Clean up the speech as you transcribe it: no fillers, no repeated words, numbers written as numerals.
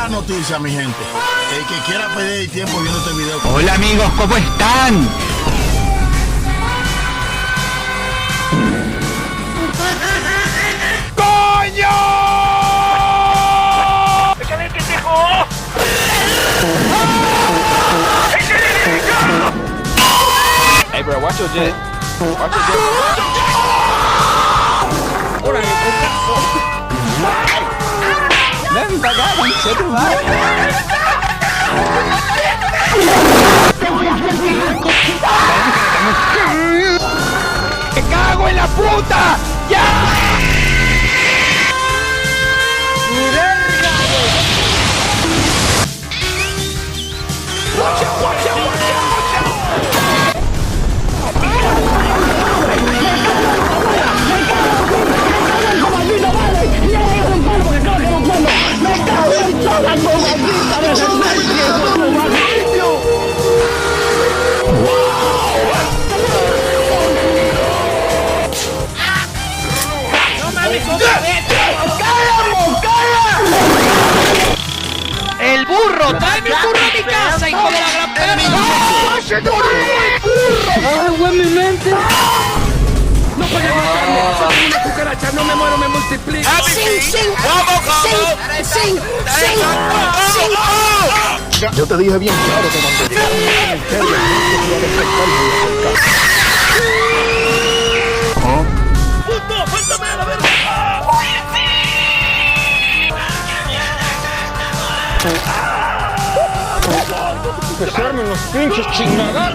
la noticia, mi gente. El que quiera perder el tiempo viendo este video. Hola amigos, ¿cómo están? ¡Coño! ¡Qué dejó! Hey bro, watch your jet. Watch your jet. ¡Órale, cocazo! Ven para acá, conche tu madre. ¡Me cago en la puta! ¡Ya! ¡Mi verga! ¡Watcha, watcha, watcha, watcha! ¡El burro! ¡Tráeme el burro a mi casa, hijo de la gran perra! ¡Ay, güey, mi mente! ¡No puedes matarme! ¡Soy una cucaracha! ¡No me muero, me multiplico! Yo te dije bien claro que cuando llegaron a la mujer, ¡Puto! ¡Suéltame a la verga! que se armen los pinches chingados.